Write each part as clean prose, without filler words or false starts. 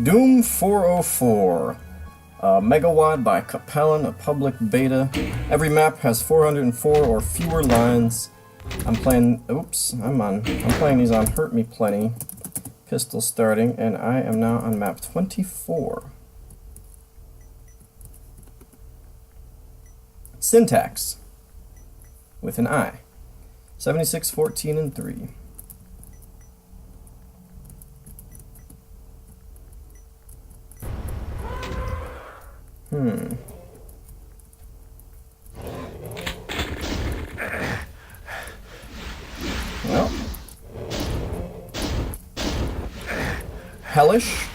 Doom 404. Megawatt by Capellan, a public beta. Every map has 404 or fewer lines. I'm playing these on Hurt Me Plenty. Pistol starting, and I am now on map 24. Sintax. With an I. 76, 14, and 3. Well. Hellish.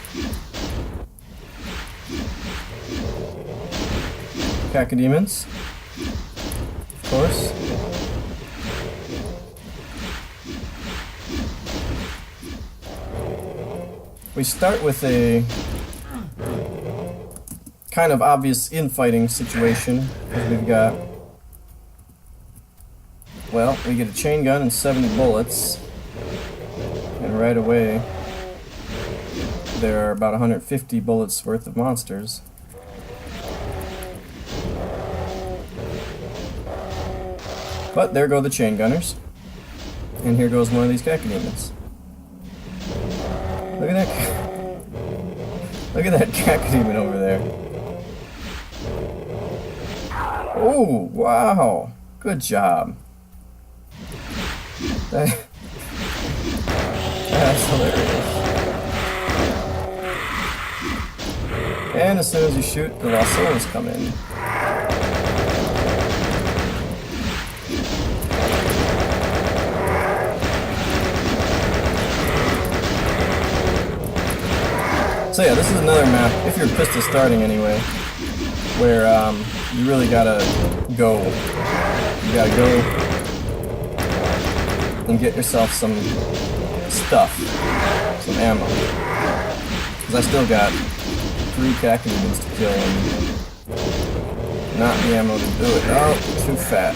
Cacodemons. Of course. We start with a kind of obvious infighting situation, because we've got, well, we get a chain gun and 70 bullets, and right away there are about 150 bullets worth of monsters. But there go the chain gunners, and here goes one of these cacodemons. Look at that! Look at that cacodemon over there. Oh, wow! Good job. That's hilarious. And as soon as you shoot, the Lost Souls come in. So yeah, this is another map, if you're pistol starting anyway, where you really gotta go. You gotta go and get yourself some stuff, some ammo. Because I still got 3 cacodemons to kill and not the ammo to do it. Oh, too fat.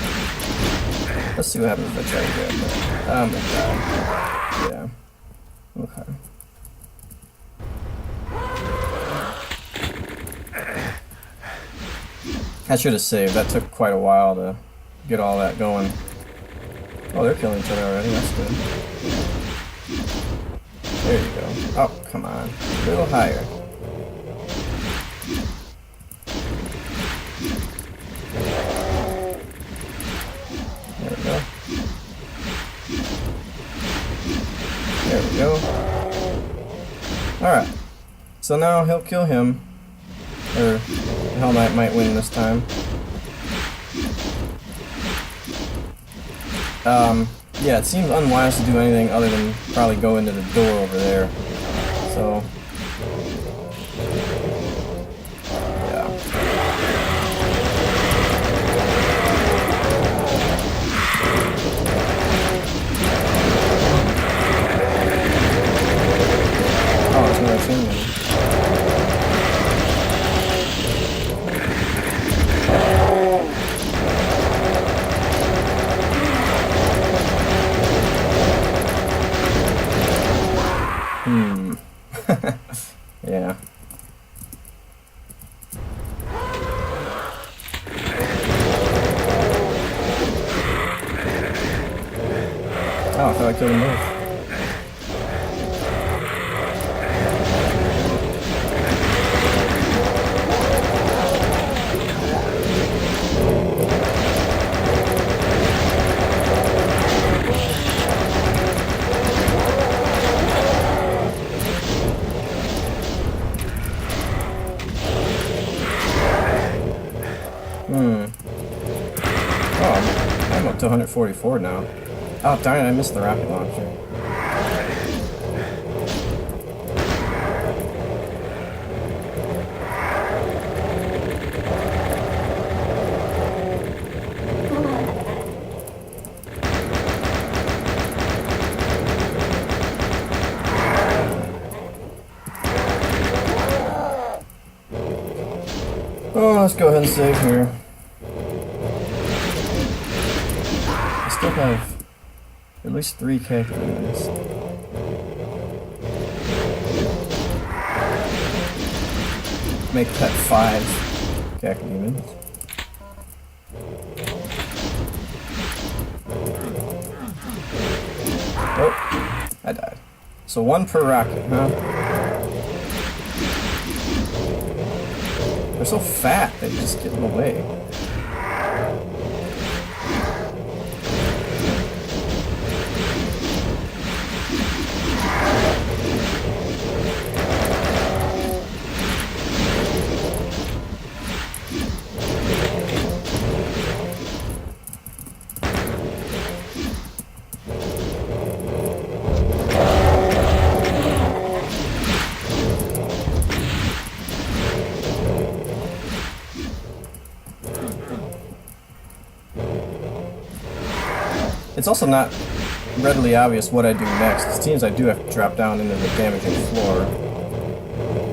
Let's see what happens if I try to grab that. Oh my god. Yeah. Okay. I should have saved. That took quite a while to get all that going. Oh, they're killing each other already. That's good. There you go. Oh, come on. A little higher. There we go. There we go. Alright. So now he'll kill him. Or the Hell Knight might win this time. Yeah, it seems unwise to do anything other than probably go into the door over there. So, yeah. Oh, there's another chain gun. Yeah. Oh, I thought I killed them both. Oh, I'm up to 144 now. Oh, darn it, I missed the rocket launcher. Oh, let's go ahead and save here. I still have at least 3 cacodemons. make that 5 cacodemons. Oh, I died. So 1 per rocket, huh? They're so fat, they just get in the way. It's also not readily obvious what I do next. It seems I do have to drop down into the damaging floor.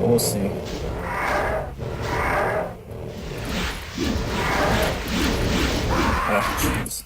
But we'll see. Ah, jeez.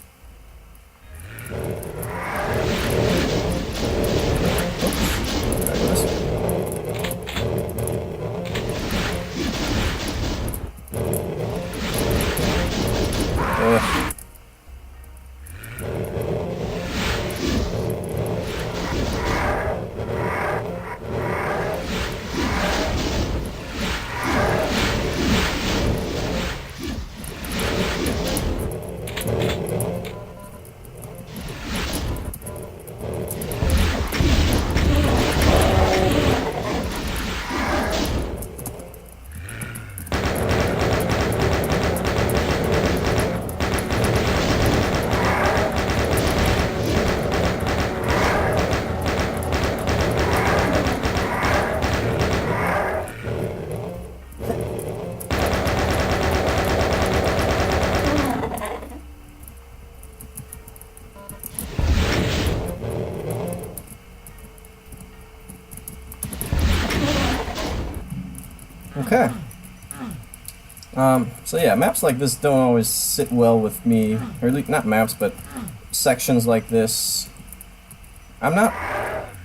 Okay. So yeah, maps like this don't always sit well with me, or at least not maps, but sections like this. I'm not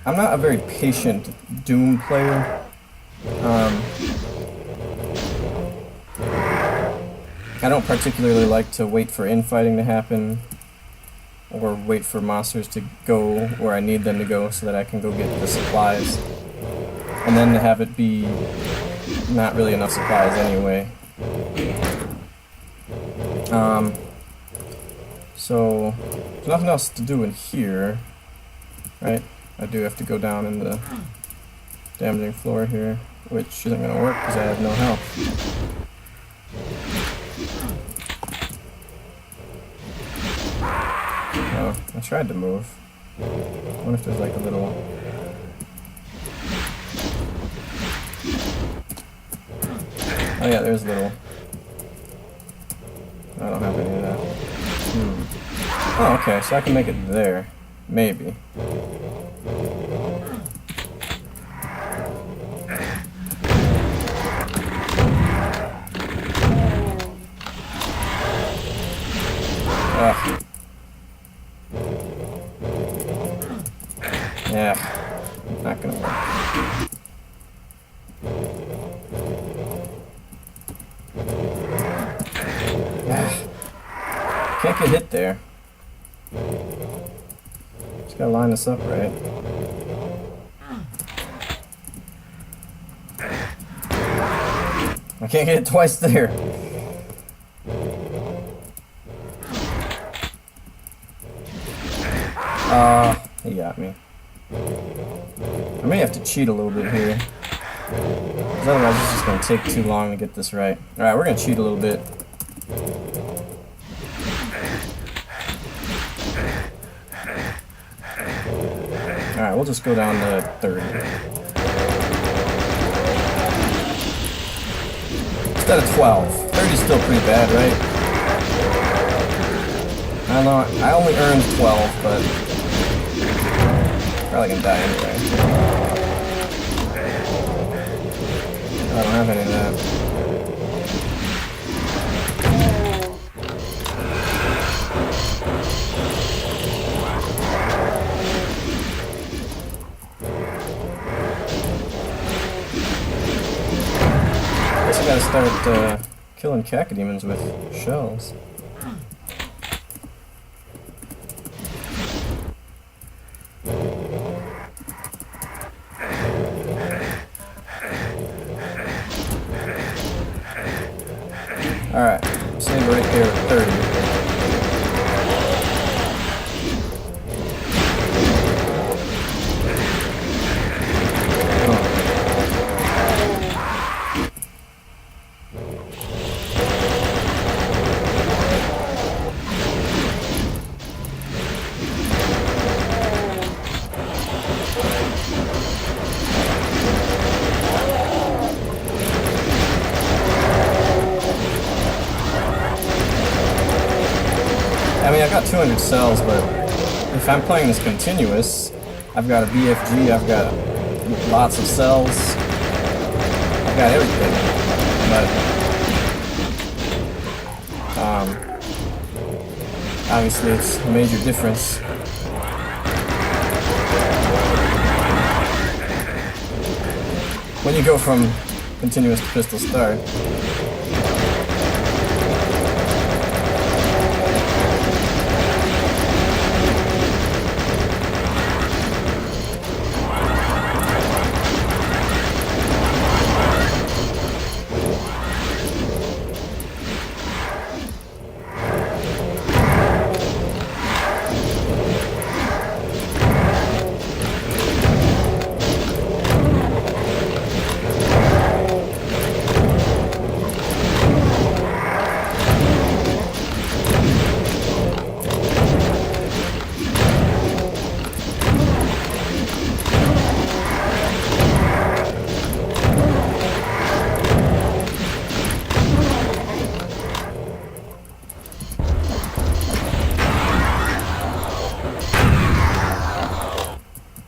a very patient Doom player. I don't particularly like to wait for infighting to happen, or wait for monsters to go where I need them to go so that I can go get the supplies, and then to have it be not really enough supplies anyway. So there's nothing else to do in here, right? I do have to go down in the damaging floor here, which isn't going to work because I have no health. Oh, I tried to move. I wonder if there's like a little... Oh yeah, there's little... I don't have any of that. Oh, okay, so I can make it there. Maybe. Ugh. Yeah, not gonna work. Can't get hit there. Just gotta line this up right. I can't get it twice there. He got me. I may have to cheat a little bit here, because otherwise it's just gonna take too long to get this right. Alright, we're gonna cheat a little bit. Alright, we'll just go down to 30. Instead of 12. 30 is still pretty bad, right? I don't know, I only earned 12, but probably gonna die anyway. I don't have any of that. gotta start killing cacodemons with shells. Alright, save right there at 30. I mean, I've got 200 cells, but if I'm playing this continuous, I've got a BFG, I've got lots of cells, I've got everything, but obviously it's a major difference. When you go from continuous to pistol start.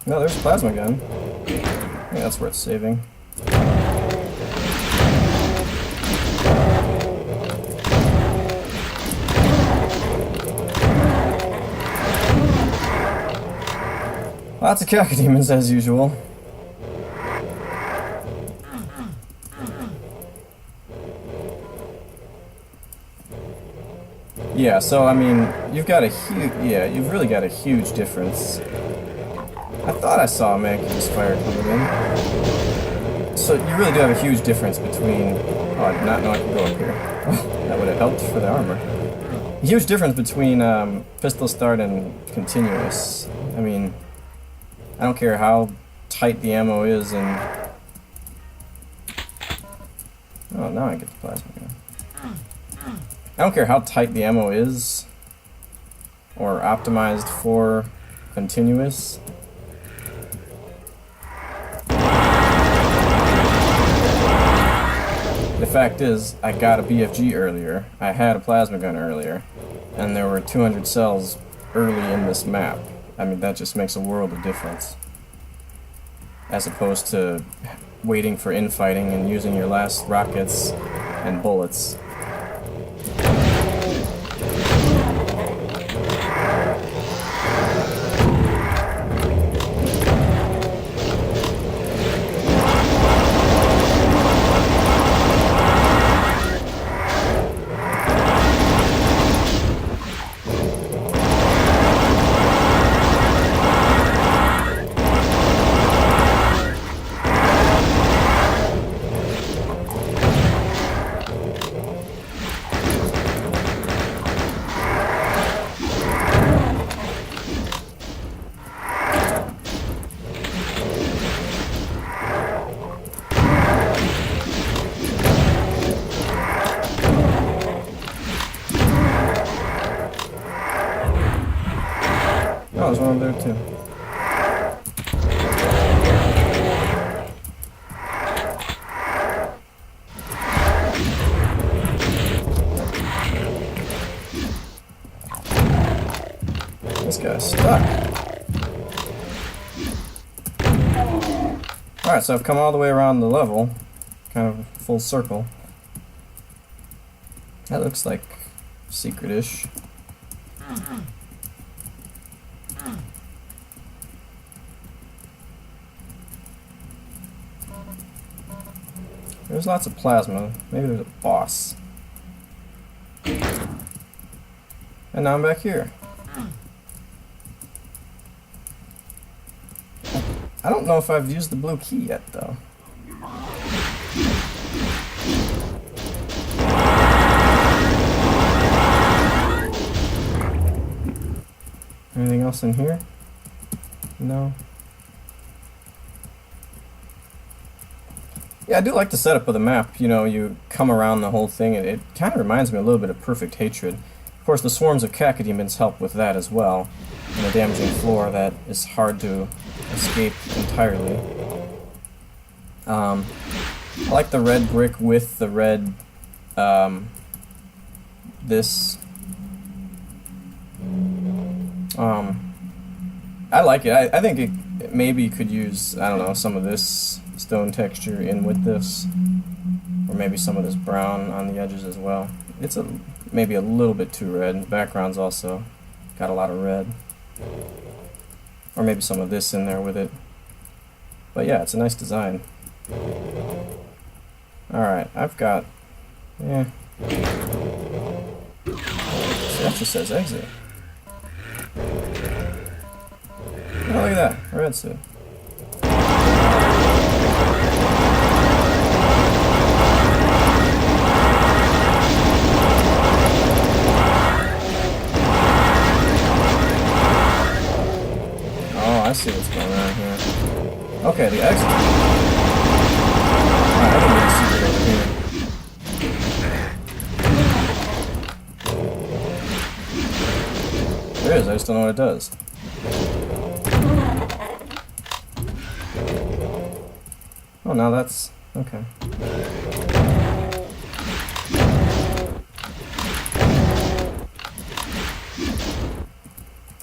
No, there's a plasma gun. I think that's worth saving. Lots of cacodemons as usual. Yeah, so I mean, you've got a huge, you've really got a huge difference. I thought I saw a Magnus fire coming in. So you really do have a huge difference between... Oh, I did not know I could go up here. That would have helped for the armor. A huge difference between pistol start and continuous. I mean, I don't care how tight the ammo is and... Oh, now I get the plasma gun. I don't care how tight the ammo is or optimized for continuous. The fact is, I got a BFG earlier, I had a plasma gun earlier, and there were 200 cells early in this map. I mean, that just makes a world of difference. As opposed to waiting for infighting and using your last rockets and bullets. Oh, there's one over there too. This guy's stuck. Alright, so I've come all the way around the level, kind of full circle. That looks like secret-ish. There's lots of plasma. Maybe there's a boss. And now I'm back here. I don't know if I've used the blue key yet, though. Anything else in here? No. Yeah, I do like the setup of the map. You know, you come around the whole thing, and it kind of reminds me a little bit of Perfect Hatred. Of course, the swarms of cacodemons help with that as well, and a damaging floor that is hard to escape entirely. I like the red brick with the red, this. I like it. I think it maybe could use, I don't know, some of this stone texture in with this, or maybe some of this brown on the edges as well. It's maybe a little bit too red. The background's also got a lot of red, or maybe some of this in there with it. But yeah, it's a nice design. Alright, I've got, yeah. See, that just says exit. Oh, look at that, a red suit. Oh, I see what's going on here. Okay, the exit. Alright, I didn't really see it over here. There is, I just don't know what it does. Oh, now that's okay.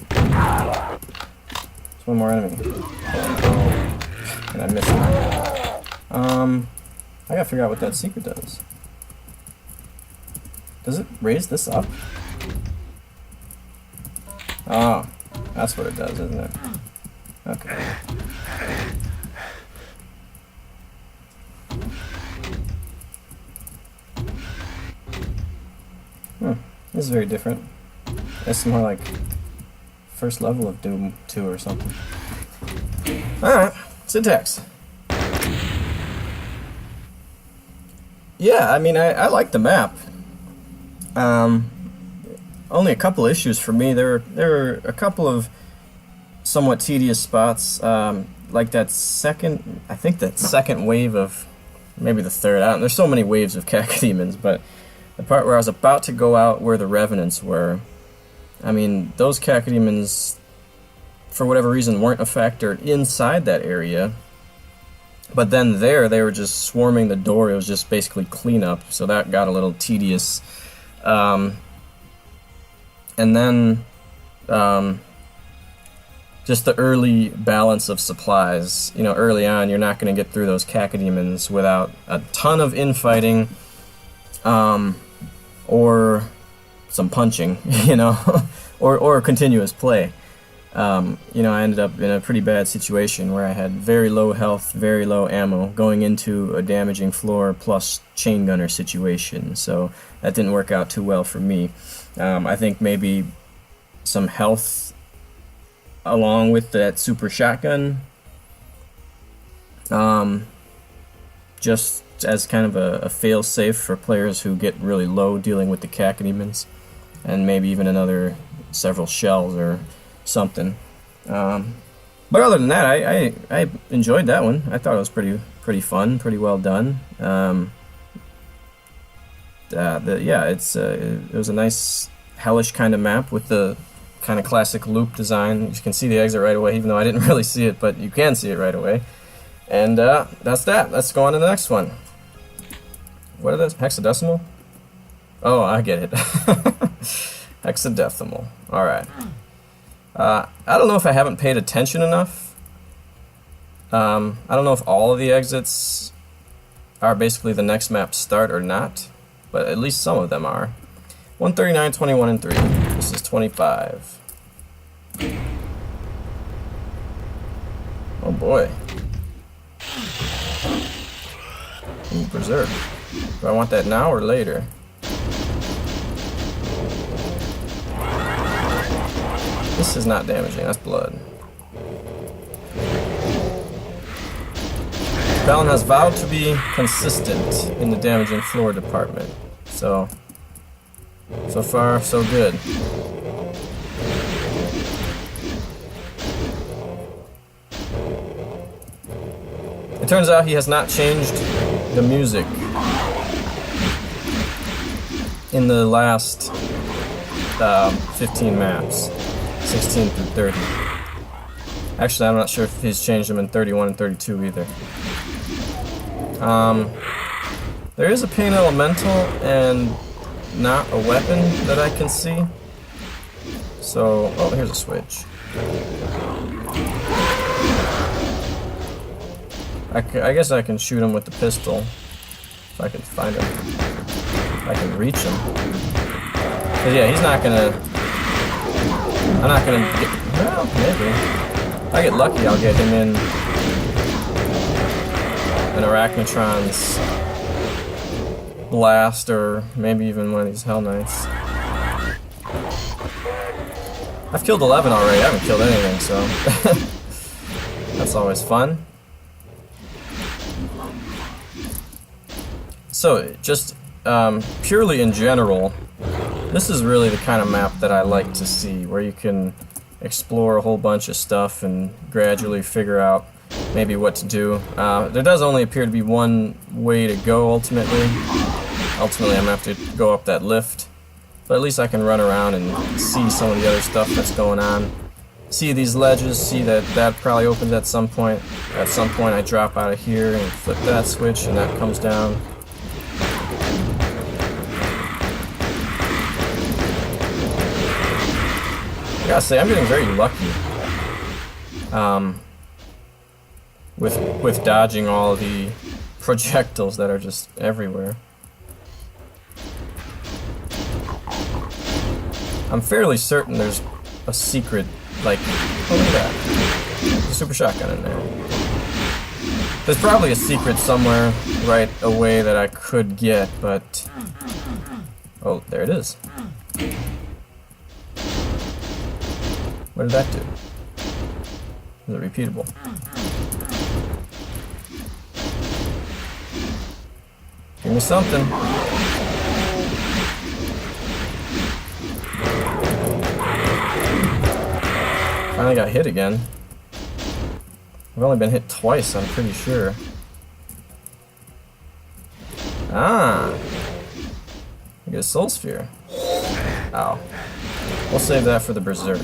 There's one more enemy. And I missed it. I gotta figure out what that secret does. Does it raise this up? Oh, that's what it does, isn't it? Okay. This is very different. It's more like first level of Doom 2 or something. Alright, Sintax. Yeah, I mean, I like the map. Only a couple issues for me. There were a couple of somewhat tedious spots, like that second, I think that second wave of, maybe the third, I don't know, there's so many waves of cacodemons, but the part where I was about to go out where the revenants were, I mean, those cacodemons, for whatever reason, weren't a factor inside that area. But then they were just swarming the door. It was just basically cleanup, so that got a little tedious. And then just the early balance of supplies. You know, early on, you're not going to get through those cacodemons without a ton of infighting. Or some punching, you know, or continuous play. You know, I ended up in a pretty bad situation where I had very low health, very low ammo, going into a damaging floor plus chain gunner situation, so that didn't work out too well for me. I think maybe some health along with that super shotgun, just as kind of a fail-safe for players who get really low dealing with the cacodemons, and maybe even another several shells or something. But other than that, I enjoyed that one. I thought it was pretty fun, pretty well done. Yeah, it was a nice hellish kind of map with the kind of classic loop design. You can see the exit right away, even though I didn't really see it, but you can see it right away. And that's that. Let's go on to the next one. What are those? Hexadeathimal? Oh, I get it. Hexadeathimal. Alright. I don't know if I haven't paid attention enough. I don't know if all of the exits are basically the next map start or not, but at least some of them are. 139, 21, and 3. This is 25. Oh boy. Berserk. Do I want that now or later? This is not damaging, that's blood. Capellan has vowed to be consistent in the damaging floor department. So far, so good. It turns out he has not changed the music in the last 15 maps, 16 through 30. Actually, I'm not sure if he's changed them in 31 and 32 either. There is a pain elemental and not a weapon that I can see. So, oh, here's a switch. I guess I can shoot him with the pistol if I can find him. If I can reach him. But yeah, he's not gonna. I'm not gonna get. Well, maybe. If I get lucky, I'll get him in an Arachnotron's blast, or maybe even one of these Hell Knights. I've killed 11 already. I haven't killed anything, so that's always fun. So, just purely in general, this is really the kind of map that I like to see, where you can explore a whole bunch of stuff and gradually figure out maybe what to do. There does only appear to be one way to go ultimately. Ultimately, I'm going to have to go up that lift, but at least I can run around and see some of the other stuff that's going on. See these ledges, see that that probably opens at some point. At some point I drop out of here and flip that switch and that comes down. I gotta say, I'm getting very lucky with dodging all the projectiles that are just everywhere. I'm fairly certain there's a secret, like, oh, look at that. There's a super shotgun in there. There's probably a secret somewhere right away that I could get, but... Oh, there it is. What did that do? Is it repeatable? Give me something. Finally got hit again. I've only been hit twice, I'm pretty sure. Ah! I get a soul sphere. Ow. We'll save that for the Berserk.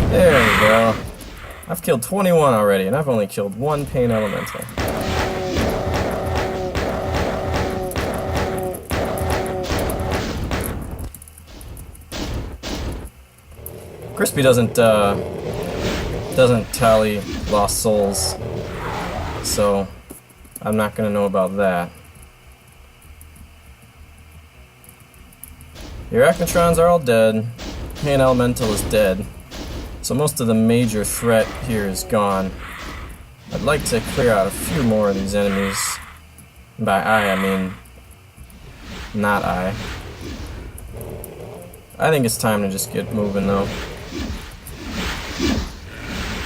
There we go. I've killed 21 already, and I've only killed one Pain Elemental. Crispy doesn't tally lost souls, so I'm not gonna know about that. The Arachnotrons are all dead. Pain Elemental is dead. So most of the major threat here is gone. I'd like to clear out a few more of these enemies. By I mean not I. I think it's time to just get moving though.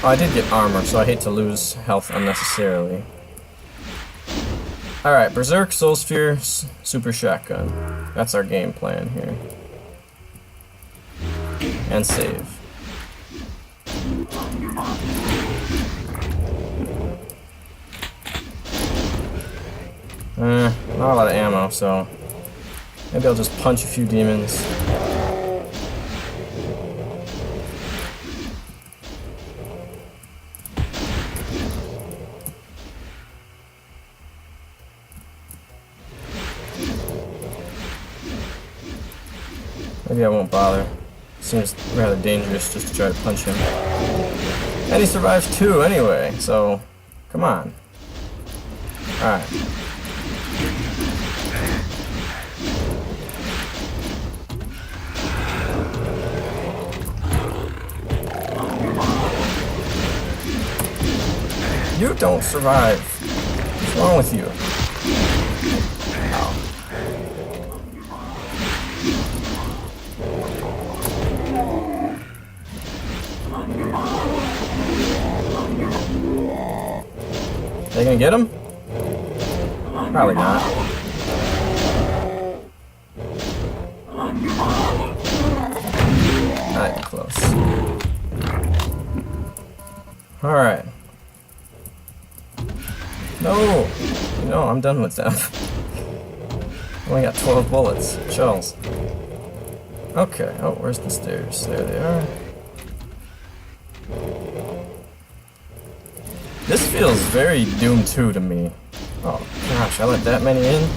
Oh, I did get armor, so I hate to lose health unnecessarily. Alright, Berserk, Soul Sphere, Super Shotgun. That's our game plan here. And save. Not a lot of ammo, so maybe I'll just punch a few demons. Maybe I won't bother. Seems rather dangerous just to try to punch him. And he survives too anyway, so come on. Alright. You don't survive. What's wrong with you? Ow. They gonna get him? Probably not. Not even close. Alright. No! No, I'm done with them. Only got 12 bullets. Shells. Okay. Oh, where's the stairs? There they are. This feels very Doom 2 to me. Oh gosh, I let that many in?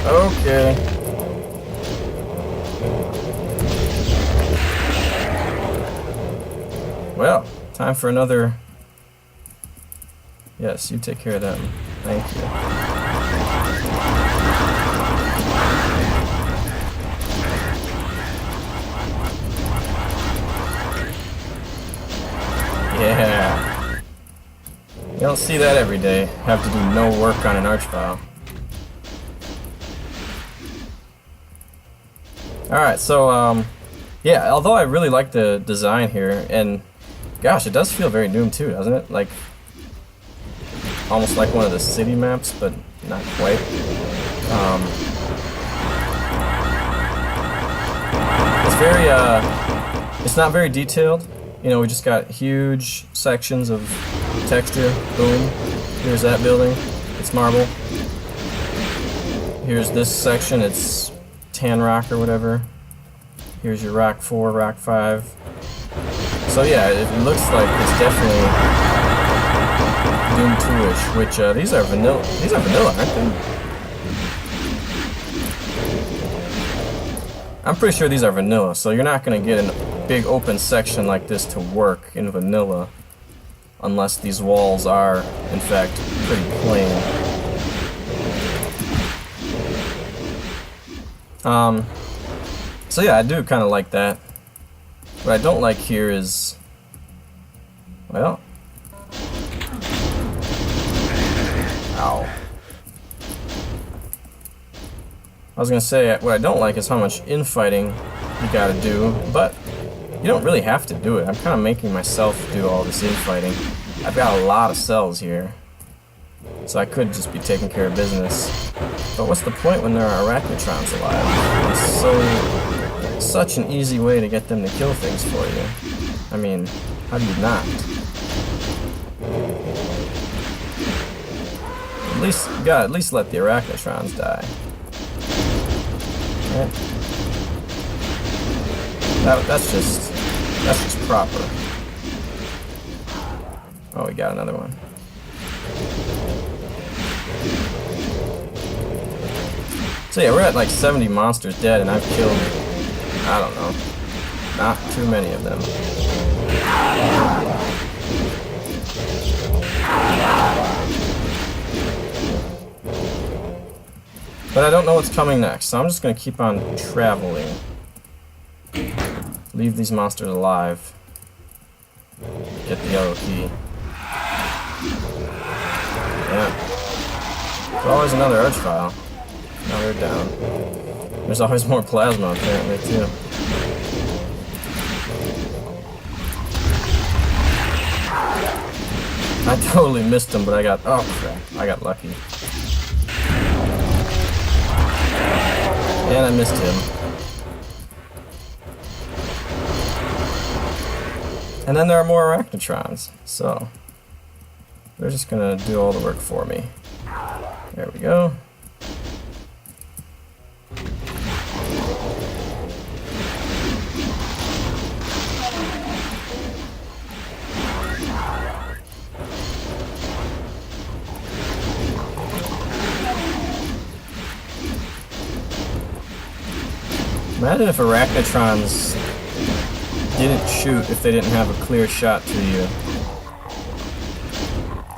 Okay. Well, time for another... Yes, you take care of them. Thank you. Yeah. You don't see that every day. Have to do no work on an archvile. Alright, so, yeah, although I really like the design here, and gosh, it does feel very Doom 2, doesn't it? Like, almost like one of the city maps, but not quite. It's very, it's not very detailed. You know, we just got huge sections of texture. Boom. Here's that building. It's marble. Here's this section. It's tan rock or whatever. Here's your rock 4, rock 5. So yeah, it looks like it's definitely Doom 2-ish, which these are vanilla. These are vanilla, aren't they? I'm pretty sure these are vanilla, so you're not going to get a big open section like this to work in vanilla unless these walls are, in fact, pretty plain. So yeah, I do kind of like that. What I don't like here is, well, ow. I was gonna say, what I don't like is how much infighting you gotta do, but you don't really have to do it. I'm kind of making myself do all this infighting. I've got a lot of cells here, so I could just be taking care of business. But what's the point when there are arachnotrons alive? It's such an easy way to get them to kill things for you. I mean, how do you not? At least, you gotta at least let the arachnotrons die. Right? That's just proper. Oh, we got another one. So yeah, we're at like 70 monsters dead, and I've killed, I don't know, not too many of them. But I don't know what's coming next, so I'm just going to keep on traveling. Leave these monsters alive. Get the yellow key. Yeah. There's always another archvile. Now they're down. There's always more plasma apparently too. I totally missed him, but I got, oh crap, I got lucky. And I missed him. And then there are more arachnotrons, so they're just gonna do all the work for me. There we go. Imagine if arachnotrons didn't shoot if they didn't have a clear shot to you.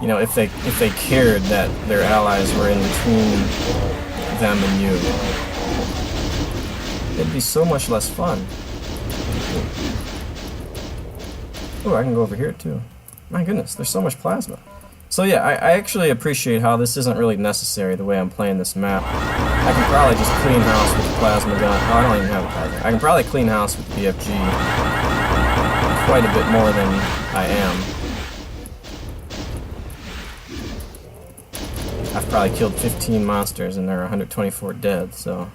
you know, if they cared that their allies were in between them and you. It'd be so much less fun. Oh, I can go over here too. My goodness, there's so much plasma. So yeah, I actually appreciate how this isn't really necessary the way I'm playing this map. I can probably just clean house with the plasma gun. Oh, I don't even have a plasma. I can probably clean house with the BFG quite a bit more than I am. I've probably killed 15 monsters and there are 124 dead, so...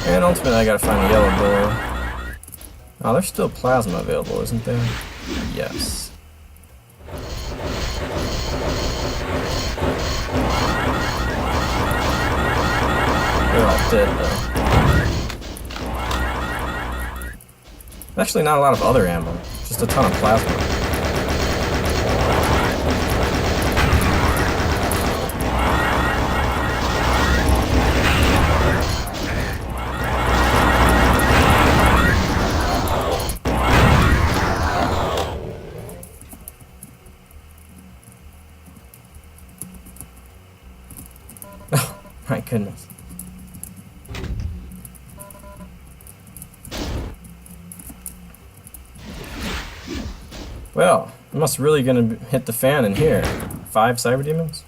And ultimately I gotta find the yellow door. Oh, there's still plasma available, isn't there? Yes. They're all dead, though. Actually, not a lot of other ammo. Just a ton of plasma. Oh, my goodness. Well, it must really gonna hit the fan in here. 5 cyber demons?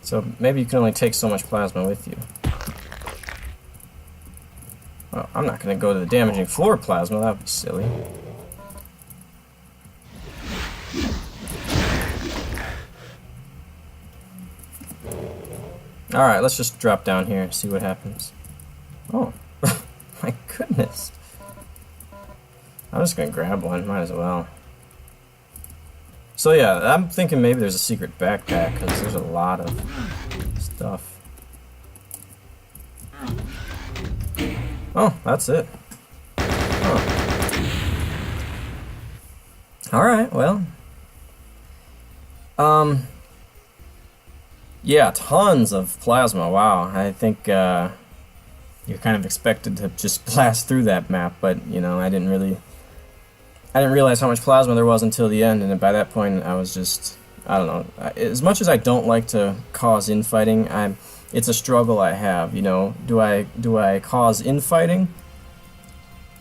So maybe you can only take so much plasma with you. Well, I'm not gonna go to the damaging floor plasma, that would be silly. Alright, let's just drop down here and see what happens. Oh, my goodness. I'm just gonna grab one, might as well. So yeah, I'm thinking maybe there's a secret backpack, because there's a lot of stuff. Oh, that's it. Huh. Alright, well. Yeah, tons of plasma, wow. I think, you're kind of expected to just blast through that map, but you know, I didn't realize how much plasma there was until the end, and by that point I was just, I don't know, as much as I don't like to cause infighting, it's a struggle I have, you know. Do I cause infighting,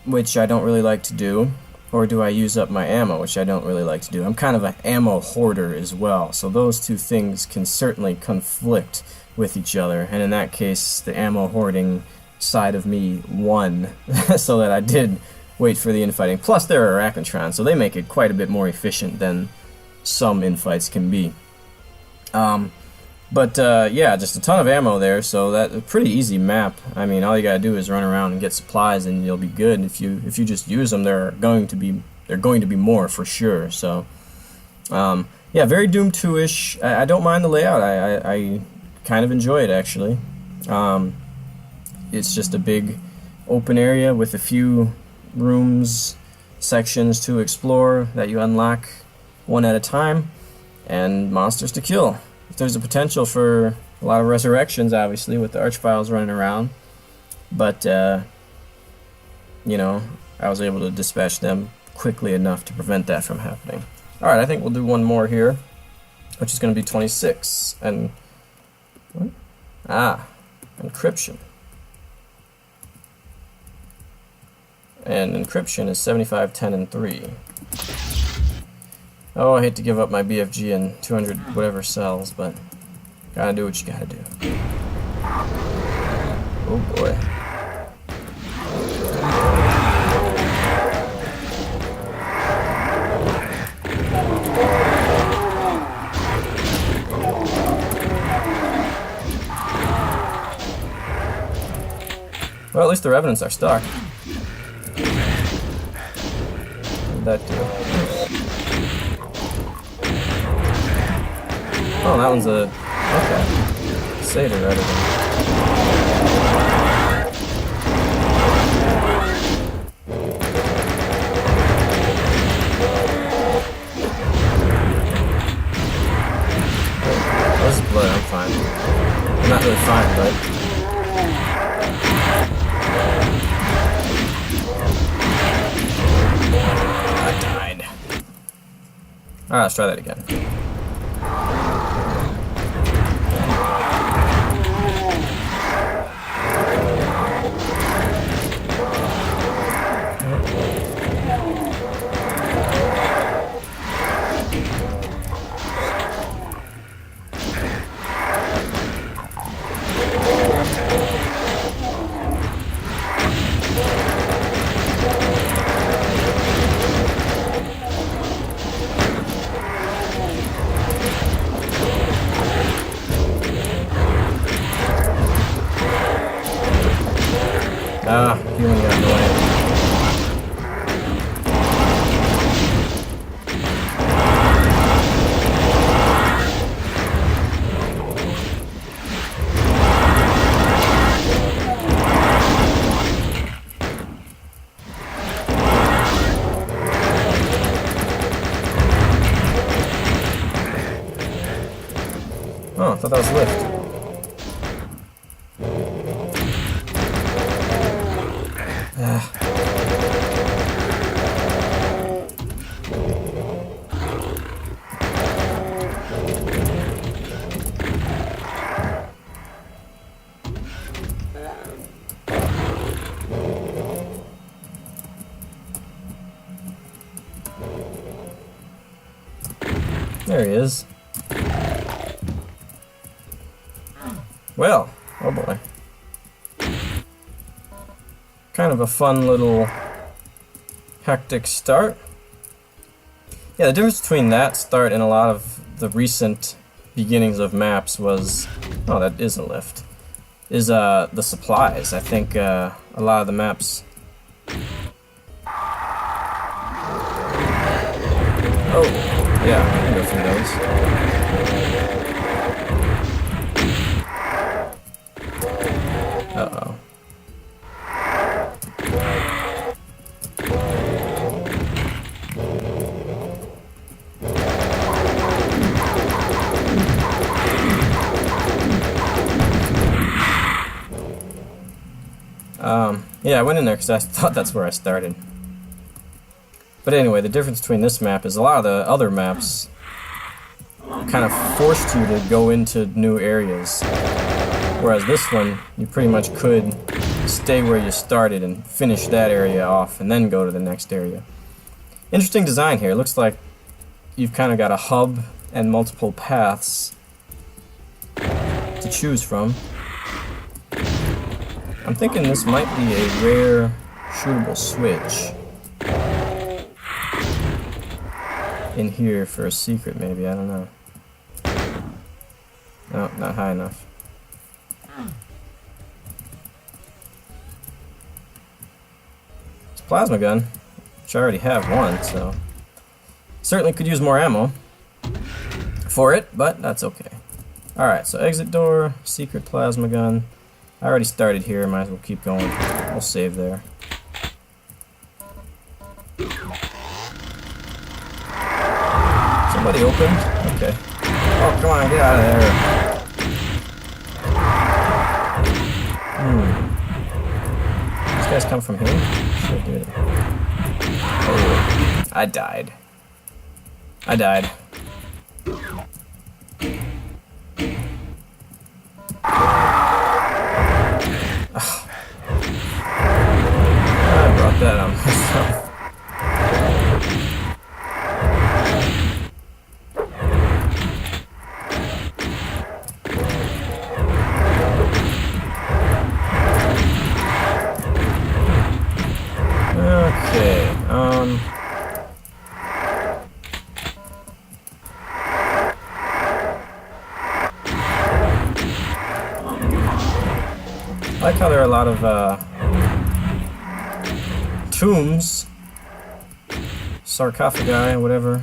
which I don't really like to do, or do I use up my ammo, which I don't really like to do? I'm kind of an ammo hoarder as well, so those two things can certainly conflict with each other, and in that case the ammo hoarding side of me won, so that I did wait for the infighting. Plus they're Arachnotrons, so they make it quite a bit more efficient than some infights can be. Yeah, just a ton of ammo there, so that's a pretty easy map. I mean, all you gotta do is run around and get supplies and you'll be good. If you just use them, they're going to be more for sure. So yeah, very Doom 2-ish. I don't mind the layout. I kind of enjoy it actually. It's just a big open area with a few rooms, sections to explore that you unlock one at a time, and monsters to kill. There's a potential for a lot of resurrections, obviously, with the Archviles running around, but you know, I was able to dispatch them quickly enough to prevent that from happening. Alright, I think we'll do one more here, which is going to be 26, and what? Encryption. And encryption is 75, 10, and 3. Oh, I hate to give up my BFG and 200 whatever cells, but gotta do what you gotta do. Oh boy. Well, at least the Revenants are stuck. That too. Oh, that one's a... okay. Satyr rather than... Alright, let's try that again. Ah, healing got annoying. Oh, I thought that was lift. There he is. Well, oh boy. Kind of a fun little hectic start. Yeah, the difference between that start and a lot of the recent beginnings of maps was, oh, that is a lift, is the supplies. I think a lot of the maps. Oh, yeah, I can go through those. Uh-oh. Yeah, I went in there because I thought that's where I started. But anyway, the difference between this map is a lot of the other maps kind of forced you to go into new areas. Whereas this one, you pretty much could stay where you started and finish that area off and then go to the next area. Interesting design here. It looks like you've kind of got a hub and multiple paths to choose from. I'm thinking this might be a rare shootable switch in here for a secret, maybe. I don't know. No, not high enough. It's a plasma gun, which I already have one, so certainly could use more ammo for it, but that's okay. Alright, so exit door, secret plasma gun. I already started here, might as well keep going. We'll save there. Somebody opened? Okay. Oh, come on, get out of there. These guys come from here? Sure did. Oh, I died. I died. I brought that on myself. Okay, I like how there are a lot of tombs, sarcophagi, whatever.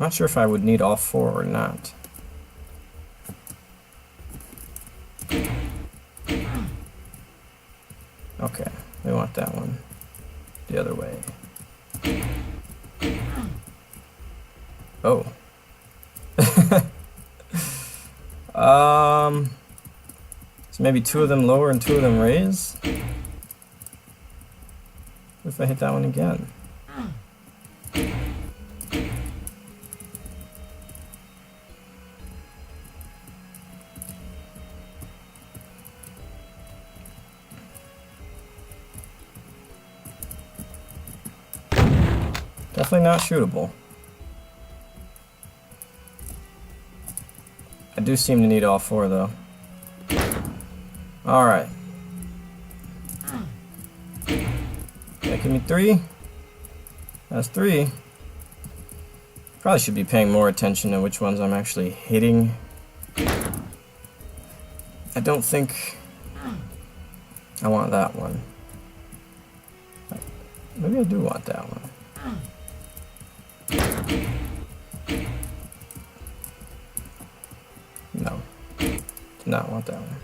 not sure if I would need all 4 or not. Okay, we want that one the other way. Oh. So maybe 2 of them lower and 2 of them raise? What if I hit that one again? Definitely not shootable. I do seem to need all 4 though. Alright. That give me 3. That's 3. Probably should be paying more attention to which ones I'm actually hitting. I don't think I want that one. Maybe I do want that one. No. Do not want that one.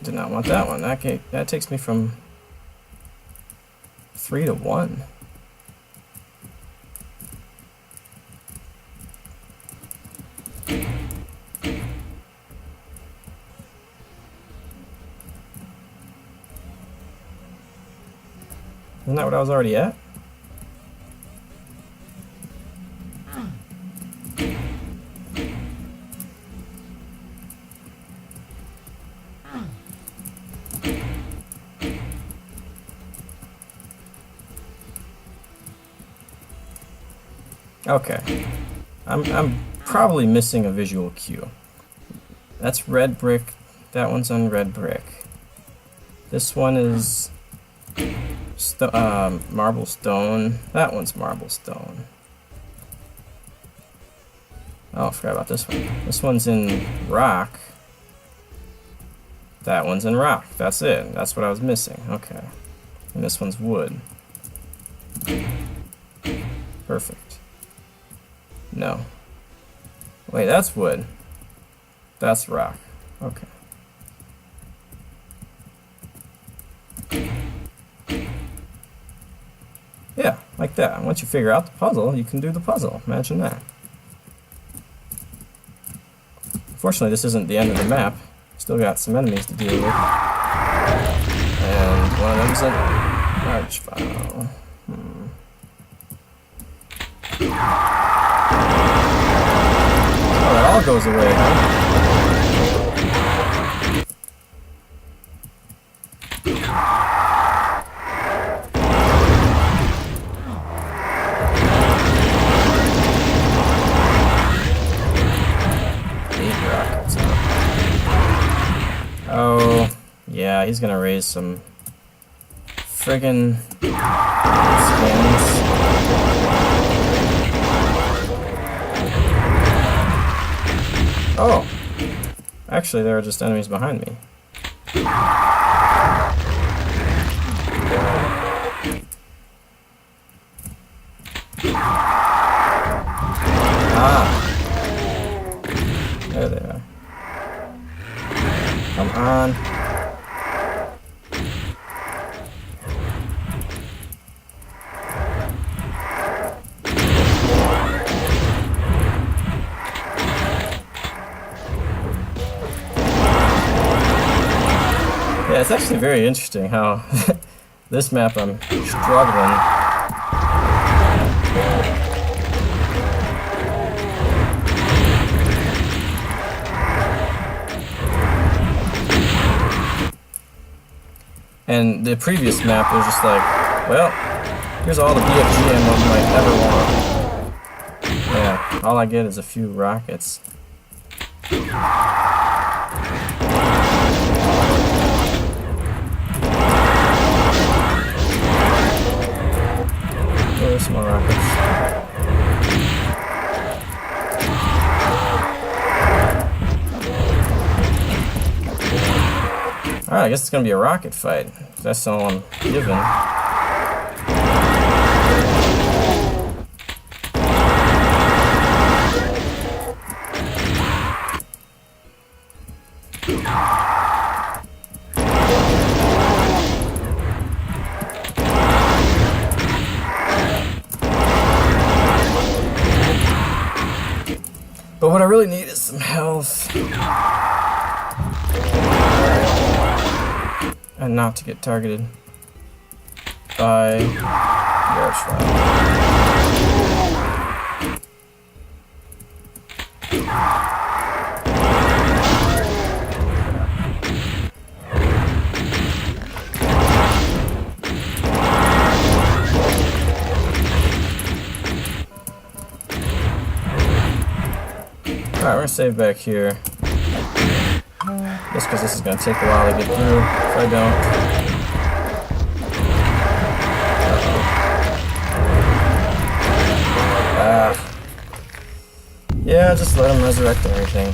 Did not want that one. That takes me from 3 to 1. Isn't that what I was already at? Okay. I'm probably missing a visual cue. That's red brick. That one's on red brick. This one is marble stone. That one's marble stone. Oh, I forgot about this one. This one's in rock. That one's in rock. That's it. That's what I was missing. Okay. And this one's wood. Perfect. No. Wait, that's wood. That's rock. Okay. Yeah, like that. Once you figure out the puzzle, you can do the puzzle. Imagine that. Unfortunately, this isn't the end of the map. Still got some enemies to deal with. And one of them's a large file. Oh, that all goes away, huh? Oh, yeah, he's gonna raise some friggin' skins. Oh, actually, there are just enemies behind me. Ah, there they are. Come on. Yeah, it's actually very interesting how this map I'm struggling. And the previous map was just like, well, here's all the BFG ammo you might ever want. Yeah, all I get is a few rockets. There's some more rockets. Alright, I guess it's gonna be a rocket fight. That's all I'm given. But what I really need is some health. And not to get targeted by the archvile. Alright, we're gonna save back here. Just because this is gonna take a while to get through. If I don't. Yeah, just let him resurrect everything.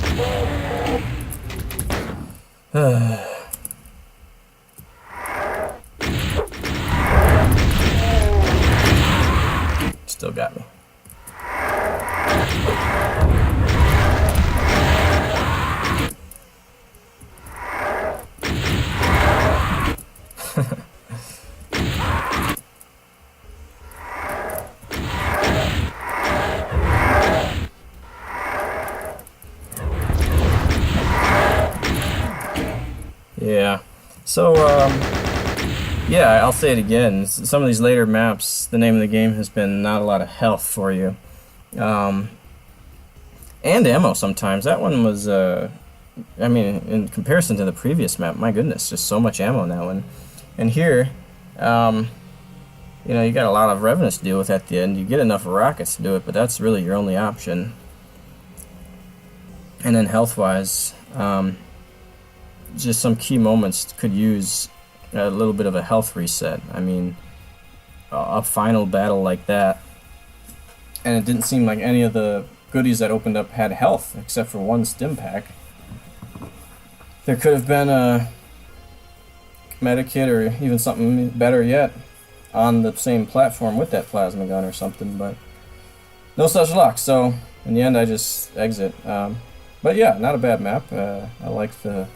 Still got me. Yeah. So, yeah, I'll say it again. Some of these later maps, the name of the game has been not a lot of health for you. And ammo sometimes. That one was, I mean, in comparison to the previous map, my goodness, just so much ammo in that one. And here, you know, you got a lot of revenants to deal with at the end. You get enough rockets to do it, but that's really your only option. And then health-wise, just some key moments could use a little bit of a health reset. I mean, a final battle like that, and it didn't seem like any of the goodies that opened up had health, except for one stim pack. There could have been a medikit or even something better yet on the same platform with that plasma gun or something, but no such luck. So in the end I just exit. But yeah, not a bad map. I like the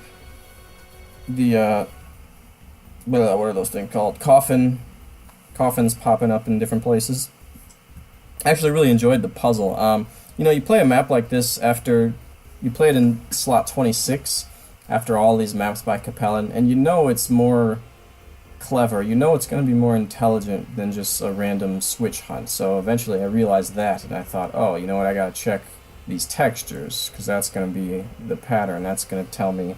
what are those things called? Coffins popping up in different places. I actually really enjoyed the puzzle. You know, you play a map like this after you play it in slot 26 after all these maps by Capellan, and you know it's more clever. You know it's going to be more intelligent than just a random switch hunt. So eventually I realized that, and I thought, oh, you know what, I got to check these textures, because that's going to be the pattern. That's going to tell me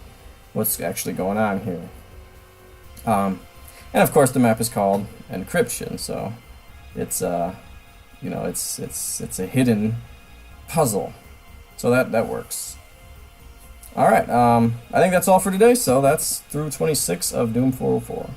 what's actually going on here. And of course the map is called Encryption, so it's you know, it's a hidden puzzle. So that works. Alright, I think that's all for today, so that's through 26 of Doom 404.